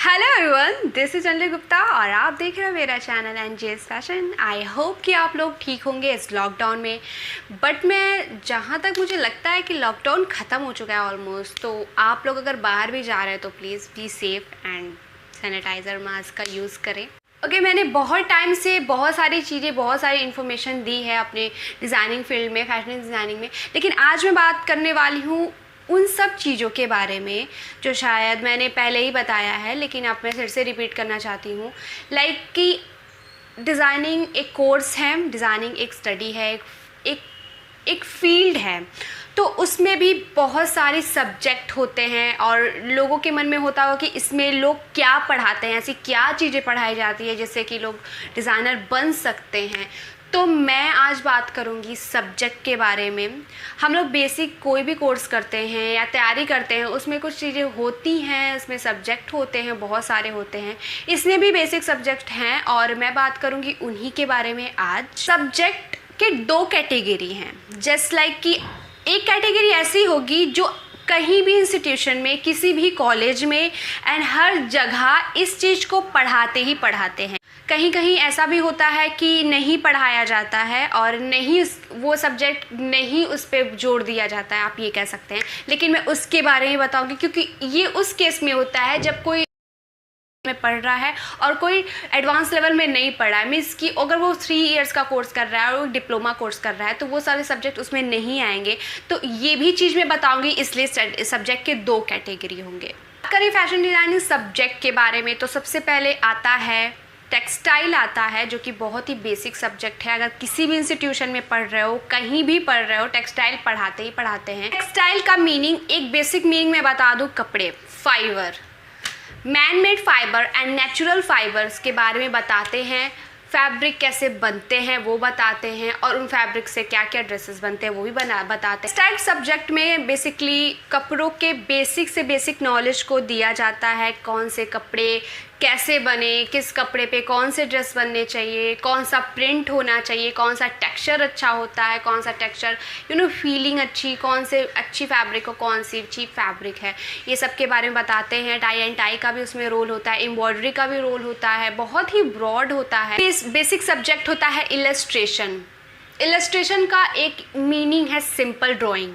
Hello everyone, this is Anjali Gupta और आप देख रहे हो मेरा चैनल एनजेस फैशन। आई होप कि आप लोग ठीक होंगे इस लॉकडाउन में। बट मैं जहाँ तक मुझे लगता है कि लॉकडाउन ख़त्म हो चुका है ऑलमोस्ट, तो आप लोग अगर बाहर भी जा रहे हैं तो please be safe and sanitizer mask का यूज़ करें। ओके, मैंने बहुत टाइम से बहुत सारी चीज़ें, बहुत सारी इन्फॉर्मेशन दी है अपने डिज़ाइनिंग फील्ड में, फैशन डिज़ाइनिंग में, लेकिन आज मैं बात करने वाली हूँ उन सब चीज़ों के बारे में जो शायद मैंने पहले ही बताया है, लेकिन अब मैं फिर से रिपीट करना चाहती हूँ। लाइक कि डिज़ाइनिंग एक कोर्स है, डिज़ाइनिंग एक स्टडी है, एक फील्ड है, तो उसमें भी बहुत सारे सब्जेक्ट होते हैं और लोगों के मन में होता होगा कि इसमें लोग क्या पढ़ाते हैं, ऐसी क्या चीज़ें पढ़ाई जाती है जिससे कि लोग डिज़ाइनर बन सकते हैं। तो मैं आज बात करूंगी सब्जेक्ट के बारे में। हम लोग बेसिक कोई भी कोर्स करते हैं या तैयारी करते हैं, उसमें कुछ चीज़ें होती हैं, उसमें सब्जेक्ट होते हैं, बहुत सारे होते हैं। इसमें भी बेसिक सब्जेक्ट हैं और मैं बात करूंगी उन्हीं के बारे में आज। सब्जेक्ट के दो कैटेगरी हैं। जस्ट लाइक कि एक कैटेगरी ऐसी होगी जो कहीं भी इंस्टीट्यूशन में, किसी भी कॉलेज में एंड हर जगह इस चीज़ को पढ़ाते ही पढ़ाते हैं। कहीं कहीं ऐसा भी होता है कि नहीं पढ़ाया जाता है और नहीं वो सब्जेक्ट नहीं उस पर जोर दिया जाता है, आप ये कह सकते हैं। लेकिन मैं उसके बारे में बताऊंगी क्योंकि ये उस केस में होता है जब कोई में पढ़ रहा है और कोई एडवांस लेवल में नहीं पढ़ा है। मीन्स कि अगर वो 3 इयर्स का कोर्स कर रहा है और वो डिप्लोमा कोर्स कर रहा है तो वो सारे सब्जेक्ट उसमें नहीं आएंगे। तो ये भी चीज़ मैं बताऊंगी, इसलिए सब्जेक्ट के दो कैटेगरी होंगे। बात करें फैशन डिज़ाइनिंग सब्जेक्ट के बारे में तो सबसे पहले आता है टेक्सटाइल आता है, जो कि बहुत ही बेसिक सब्जेक्ट है। अगर किसी भी इंस्टीट्यूशन में पढ़ रहे हो, कहीं भी पढ़ रहे हो, टेक्सटाइल पढ़ाते ही पढ़ाते हैं। टेक्सटाइल का मीनिंग, एक बेसिक मीनिंग मैं बता दूं, कपड़े, fibre, man made fibre and natural fibres के बारे में बताते हैं। फैब्रिक कैसे बनते हैं वो बताते हैं और उन फैब्रिक से क्या क्या ड्रेसेस बनते हैं वो भी बताते हैं। टेक्सटाइल सब्जेक्ट में बेसिकली कपड़ों के बेसिक से बेसिक नॉलेज को दिया जाता है। कौन से कपड़े कैसे बने, किस कपड़े पे कौन से ड्रेस बनने चाहिए, कौन सा प्रिंट होना चाहिए, कौन सा टेक्सचर अच्छा होता है, कौन सा टेक्सचर फीलिंग अच्छी, कौन से अच्छी फैब्रिक हो, कौन सी चीप फैब्रिक है, ये सब के बारे में बताते हैं। टाई एंड टाई का भी उसमें रोल होता है, एम्ब्रॉयडरी का भी रोल होता है, बहुत ही ब्रॉड होता है। बेसिक सब्जेक्ट होता है इलस्ट्रेशन। इलस्ट्रेशन का एक मीनिंग है सिंपल ड्राइंग।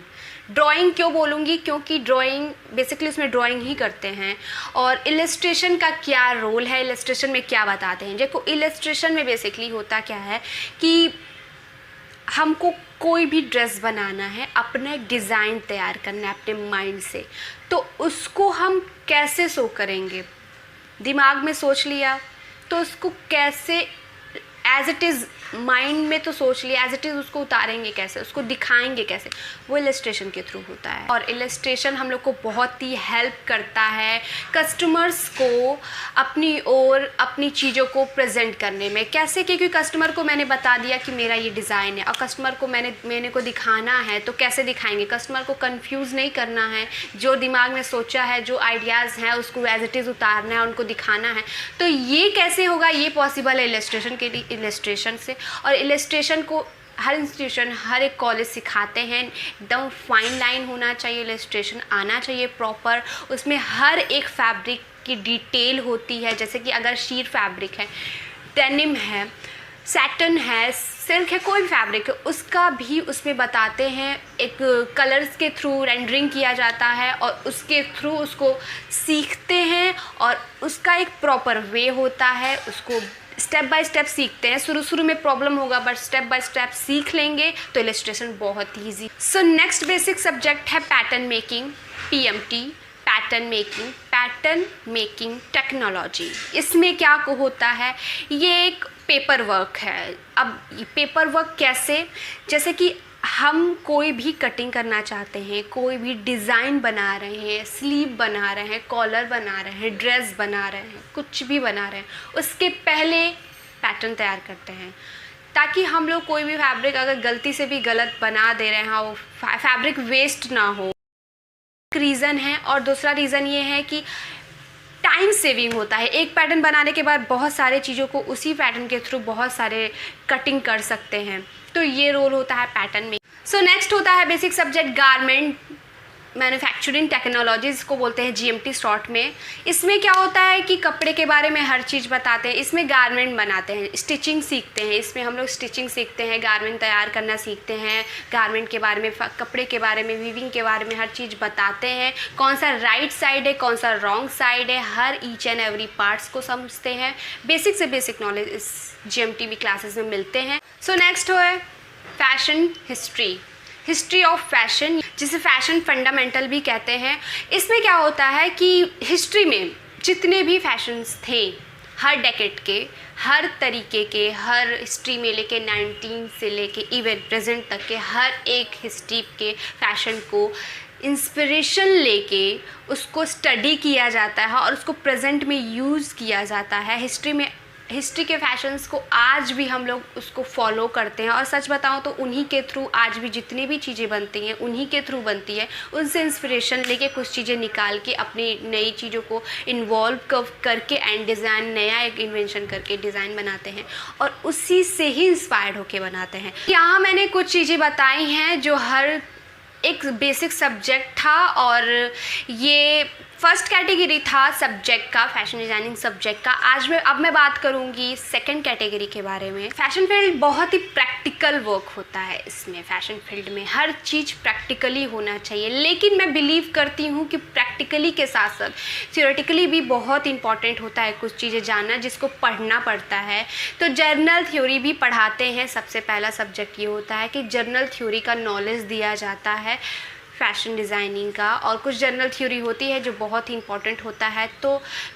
ड्राइंग क्यों बोलूँगी, क्योंकि ड्राइंग बेसिकली उसमें ड्राइंग ही करते हैं। और इलस्ट्रेशन का क्या रोल है, इलस्ट्रेशन में क्या बताते हैं। देखो, इलस्ट्रेशन में बेसिकली होता क्या है कि हमको कोई भी ड्रेस बनाना है, अपना एक डिज़ाइन तैयार करना है अपने माइंड से, तो उसको हम कैसे शो करेंगे। दिमाग में सोच लिया तो उसको कैसे एज इट इज़ माइंड में तो सोच लिया, एज इट इज़ उसको उतारेंगे कैसे, उसको दिखाएंगे कैसे, वो इलस्ट्रेशन के थ्रू होता है। और इलस्ट्रेशन हम लोग को बहुत ही हेल्प करता है कस्टमर्स को अपनी ओर अपनी चीज़ों को प्रेजेंट करने में। कैसे, क्योंकि कस्टमर को मैंने बता दिया कि मेरा ये डिज़ाइन है और कस्टमर को मैंने को दिखाना है, तो कैसे दिखाएंगे। कस्टमर को कंफ्यूज नहीं करना है, जो दिमाग में सोचा है, जो आइडियाज़ हैं उसको एज इट इज़ उतारना है, उनको दिखाना है। तो ये कैसे होगा, ये पॉसिबल है इलस्ट्रेशन के लिए, इलस्ट्रेशन से। और इलस्ट्रेशन को हर इंस्टीट्यूशन, हर एक कॉलेज सिखाते हैं। एकदम फाइन लाइन होना चाहिए, इलस्ट्रेशन आना चाहिए प्रॉपर। उसमें हर एक फैब्रिक की डिटेल होती है, जैसे कि अगर शीर फैब्रिक है, डेनिम है, सैटन है, सिल्क है, कोई भी फैब्रिक है, उसका भी उसमें बताते हैं। एक कलर्स के थ्रू रेंडरिंग किया जाता है और उसके थ्रू उसको सीखते हैं और उसका एक प्रॉपर वे होता है। उसको स्टेप बाय स्टेप सीखते हैं। शुरू में प्रॉब्लम होगा, बट स्टेप बाय स्टेप सीख लेंगे तो इलस्ट्रेशन बहुत easy. So next basic subject है pattern making, PMT, pattern making technology. इसमें क्या होता है, ये एक पेपर वर्क है। अब पेपर वर्क कैसे, जैसे कि हम कोई भी कटिंग करना चाहते हैं, कोई भी डिज़ाइन बना रहे हैं, स्लीव बना रहे हैं, कॉलर बना रहे हैं, ड्रेस बना रहे हैं, कुछ भी बना रहे हैं, उसके पहले पैटर्न तैयार करते हैं ताकि हम लोग कोई भी फैब्रिक अगर गलती से भी गलत बना दे रहे हैं, वो फैब्रिक वेस्ट ना हो। एक रीज़न है। और दूसरा रीज़न ये है कि टाइम सेविंग होता है। एक पैटर्न बनाने के बाद बहुत सारे चीज़ों को उसी पैटर्न के थ्रू बहुत सारे कटिंग कर सकते हैं, तो ये रोल होता है पैटर्न में। सो नेक्स्ट होता है basic subject garment manufacturing technologies को बोलते हैं GMT शॉर्ट में। इसमें क्या होता है कि कपड़े के बारे में हर चीज़ बताते हैं। इसमें गारमेंट बनाते हैं, स्टिचिंग सीखते हैं, इसमें हम लोग स्टिचिंग सीखते हैं, गारमेंट तैयार करना सीखते हैं, गारमेंट के बारे में, कपड़े के बारे में, वीविंग के बारे में हर चीज़ बताते हैं। कौन सा राइट साइड है, कौन सा रॉन्ग साइड है, हर ईच एंड एवरी पार्ट्स को समझते हैं। बेसिक से बेसिक नॉलेज इस GMT क्लासेस में मिलते हैं। सो नेक्स्ट है फैशन हिस्ट्री ऑफ फैशन, जिसे फैशन फंडामेंटल भी कहते हैं। इसमें क्या होता है कि हिस्ट्री में जितने भी फैशंस थे, हर डेकेड के, हर तरीके के, हर हिस्ट्री में लेके 19 से लेके इवन प्रेजेंट तक के हर एक हिस्ट्री के फैशन को इंस्पिरेशन लेके उसको स्टडी किया जाता है और उसको प्रेजेंट में यूज़ किया जाता है। हिस्ट्री के फैशंस को आज भी हम लोग उसको फॉलो करते हैं और सच बताऊं तो उन्हीं के थ्रू आज भी जितनी भी चीज़ें बनती हैं उन्हीं के थ्रू बनती है। उनसे इंस्पिरेशन लेके कुछ चीज़ें निकाल के अपनी नई चीज़ों को इन्वॉल्व करके एंड डिज़ाइन, नया एक इन्वेंशन करके डिज़ाइन बनाते हैं और उसी से ही इंस्पायर्ड होके बनाते हैं। यहाँ मैंने कुछ चीज़ें बताई हैं जो हर एक बेसिक सब्जेक्ट था और ये फर्स्ट कैटेगरी था सब्जेक्ट का, फैशन डिज़ाइनिंग सब्जेक्ट का। अब मैं बात करूँगी सेकंड कैटेगरी के बारे में। फैशन फील्ड बहुत ही प्रैक्टिकल वर्क होता है। इसमें फैशन फील्ड में हर चीज़ प्रैक्टिकली होना चाहिए, लेकिन मैं बिलीव करती हूँ कि प्रैक्टिकली के साथ साथ थियोरेटिकली भी बहुत इंपॉर्टेंट होता है कुछ चीज़ें जानना, जिसको पढ़ना पड़ता है। तो जर्नल थ्योरी भी पढ़ाते हैं। सबसे पहला सब्जेक्ट ये होता है कि जर्नल थ्योरी का नॉलेज दिया जाता है फैशन डिज़ाइनिंग का, और कुछ जर्नल थ्योरी होती है जो बहुत ही इंपॉर्टेंट होता है। तो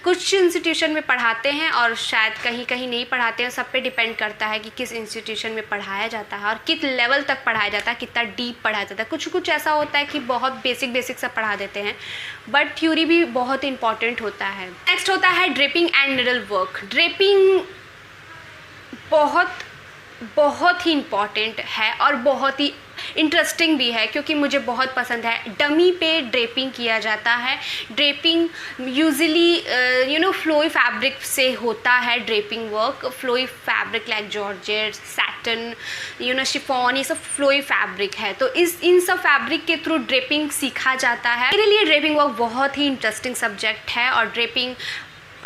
कुछ इंस्टीट्यूशन में पढ़ाते हैं और शायद कहीं कहीं नहीं पढ़ाते हैं। सब पे डिपेंड करता है कि किस इंस्टीट्यूशन में पढ़ाया जाता है और किस लेवल तक पढ़ाया जाता है, कितना डीप पढ़ाया जाता है। कुछ ऐसा होता है कि बहुत बेसिक सा पढ़ा देते हैं, बट थ्योरी भी बहुत इंपॉर्टेंट होता है। नेक्स्ट होता है draping and needle work. Draping बहुत ही इम्पॉर्टेंट है और बहुत ही इंटरेस्टिंग भी है, क्योंकि मुझे बहुत पसंद है। डमी पे ड्रेपिंग किया जाता है। ड्रेपिंग यूजुअली फ्लोई फैब्रिक से होता है। Draping work flowy fabric like georgette, satin, chiffon, ये सब फ्लोई फैब्रिक है। तो इन सब फैब्रिक के थ्रू ड्रेपिंग सीखा जाता है। मेरे लिए ड्रेपिंग वर्क बहुत ही इंटरेस्टिंग सब्जेक्ट है और ड्रेपिंग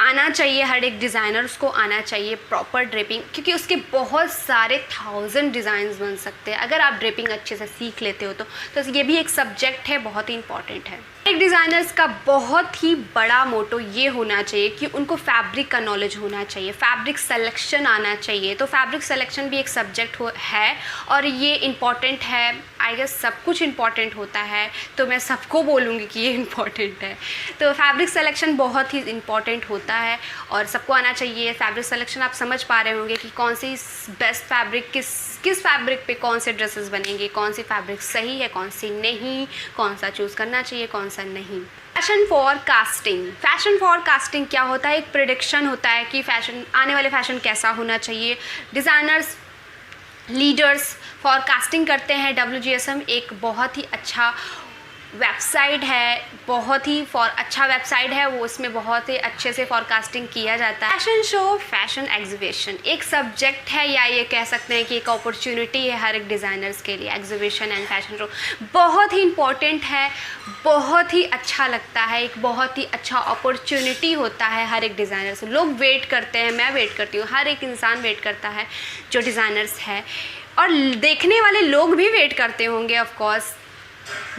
आना चाहिए, हर एक डिज़ाइनर्स को आना चाहिए प्रॉपर ड्रेपिंग, क्योंकि उसके बहुत सारे 1000 डिज़ाइंस बन सकते हैं अगर आप ड्रेपिंग अच्छे से सीख लेते हो तो ये भी एक सब्जेक्ट है, बहुत ही इंपॉर्टेंट है। एक डिज़ाइनर्स का बहुत ही बड़ा मोटो ये होना चाहिए कि उनको फैब्रिक का नॉलेज होना चाहिए, फैब्रिक सिलेक्शन आना चाहिए। तो फैब्रिक सिलेक्शन भी एक सब्जेक्ट है और ये इम्पॉर्टेंट है। आई गेस सब कुछ इम्पॉर्टेंट होता है, तो मैं सबको बोलूँगी कि ये इम्पॉर्टेंट है। तो फैब्रिक सिलेक्शन बहुत ही इम्पॉर्टेंट होता है और सबको आना चाहिए। फैब्रिक सिलेक्शन आप समझ पा रहे होंगे कि कौन सी बेस्ट फैब्रिक, किस फैब्रिक पे कौन से ड्रेसेस बनेंगे, कौन सी फैब्रिक सही है, कौन सी नहीं, कौन सा चूज़ करना चाहिए, कौन सा नहीं। फैशन फॉरकास्टिंग क्या होता है? एक प्रेडिक्शन होता है कि आने वाले फैशन कैसा होना चाहिए। डिज़ाइनर्स, लीडर्स फॉरकास्टिंग करते हैं। WGSM एक बहुत ही अच्छा वेबसाइट है, बहुत ही अच्छा वेबसाइट है वो। इसमें बहुत ही अच्छे से फॉरकास्टिंग किया जाता है। फैशन शो, फैशन एग्जीबिशन एक सब्जेक्ट है, या ये कह सकते हैं कि एक अपॉर्चुनिटी है हर एक डिज़ाइनर्स के लिए। एग्जीबिशन एंड फैशन शो बहुत ही इम्पॉर्टेंट है, बहुत ही अच्छा लगता है, एक बहुत ही अच्छा अपॉर्चुनिटी होता है हर एक डिज़ाइनर्स। लोग वेट करते हैं, मैं वेट करती हूँ, हर एक इंसान वेट करता है जो डिज़ाइनर्स है, और देखने वाले लोग भी वेट करते होंगे ऑफ कोर्स।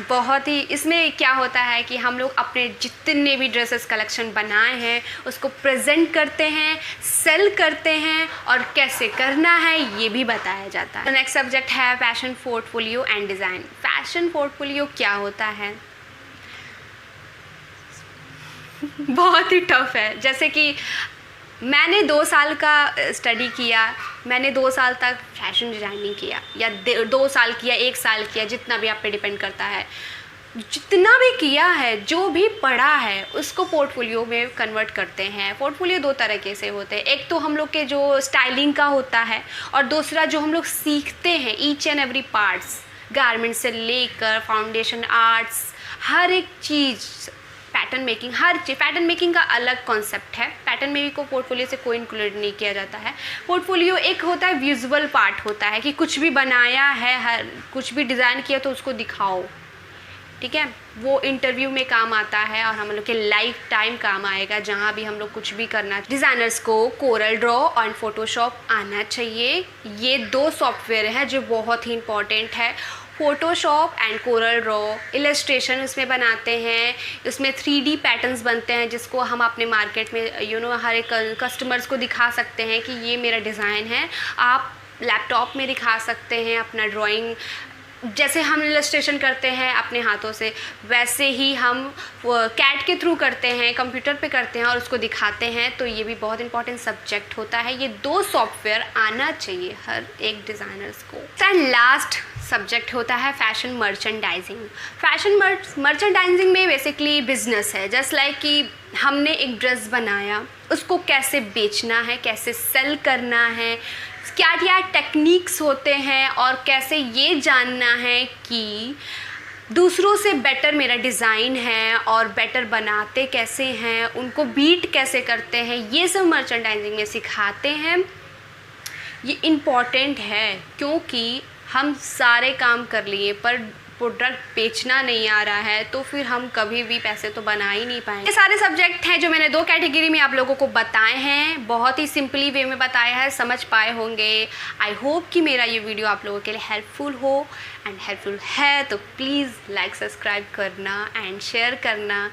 बहुत ही इसमें क्या होता है कि हम लोग अपने जितने भी ड्रेसेस कलेक्शन बनाए हैं उसको प्रेजेंट करते हैं, सेल करते हैं, और कैसे करना है ये भी बताया जाता है। नेक्स्ट सब्जेक्ट है fashion portfolio and design. Fashion portfolio क्या होता है? बहुत ही टफ है। जैसे कि मैंने 2 साल का स्टडी किया, मैंने 2 साल तक फैशन डिज़ाइनिंग किया, या 2 साल किया, 1 साल किया, जितना भी आप पे डिपेंड करता है। जितना भी किया है, जो भी पढ़ा है, उसको पोर्टफोलियो में कन्वर्ट करते हैं। पोर्टफोलियो 2 तरीके से होते हैं। एक तो हम लोग के जो स्टाइलिंग का होता है, और दूसरा जो हम लोग सीखते हैं each and every parts, garment से लेकर फाउंडेशन आर्ट्स, हर एक चीज़, पैटर्न मेकिंग, हर चीज़। पैटर्न मेकिंग का अलग कॉन्सेप्ट है, पैटर्न मेकिंग को पोर्टफोलियो से कोई इंक्लूड नहीं किया जाता है। पोर्टफोलियो एक होता है विजुअल पार्ट होता है कि कुछ भी बनाया है, कुछ भी डिज़ाइन किया तो उसको दिखाओ, ठीक है। वो इंटरव्यू में काम आता है और हम लोग के लाइफ टाइम काम आएगा। जहाँ भी हम लोग कुछ भी करना, डिज़ाइनर्स को कोरल ड्रॉ और फोटोशॉप आना चाहिए। ये 2 सॉफ्टवेयर हैं जो बहुत ही इंपॉर्टेंट है। Photoshop and Corel Draw illustration उसमें बनाते हैं, उसमें 3D पैटर्न्स बनते हैं जिसको हम अपने मार्केट में हर एक कस्टमर्स को दिखा सकते हैं कि ये मेरा डिज़ाइन है। आप लैपटॉप में दिखा सकते हैं अपना ड्राइंग, जैसे हम इलस्ट्रेशन करते हैं अपने हाथों से, वैसे ही हम कैट के थ्रू करते हैं, कंप्यूटर पे करते हैं और उसको दिखाते हैं। तो ये भी बहुत इंपॉर्टेंट सब्जेक्ट होता है। ये 2 सॉफ्टवेयर आना चाहिए हर एक डिज़ाइनर्स को। एंड लास्ट सब्जेक्ट होता है फैशन मर्चेंडाइजिंग। फैशन मर्चेंडाइजिंग में बेसिकली बिजनेस है। जस्ट लाइक कि हमने एक ड्रेस बनाया, उसको कैसे बेचना है, कैसे सेल करना है, क्या क्या टेक्निक्स होते हैं और कैसे ये जानना है कि दूसरों से बेटर मेरा डिज़ाइन है और बेटर बनाते कैसे हैं, उनको बीट कैसे करते हैं, ये सब मर्चेंडाइजिंग में सिखाते हैं। ये इम्पॉर्टेंट है क्योंकि हम सारे काम कर लिए पर प्रोडक्ट बेचना नहीं आ रहा है तो फिर हम कभी भी पैसे तो बना ही नहीं पाएंगे। ये सारे सब्जेक्ट हैं जो मैंने 2 कैटेगरी में आप लोगों को बताए हैं, बहुत ही सिंपली वे में बताया है, समझ पाए होंगे। आई होप कि मेरा ये वीडियो आप लोगों के लिए हेल्पफुल हो, एंड हेल्पफुल है तो प्लीज़ लाइक सब्सक्राइब करना एंड शेयर करना।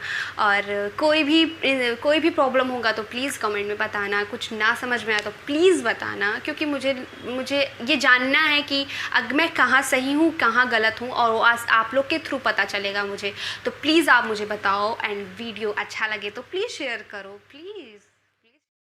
और कोई भी प्रॉब्लम होगा तो प्लीज़ कमेंट में बताना, कुछ ना समझ में आया तो प्लीज़ बताना, क्योंकि मुझे ये जानना है कि अगर मैं कहाँ सही हूँ कहाँ गलत हूँ, और आप लोग के थ्रू पता चलेगा मुझे। तो प्लीज़ आप मुझे बताओ, एंड वीडियो अच्छा लगे तो प्लीज़ शेयर करो प्लीज़।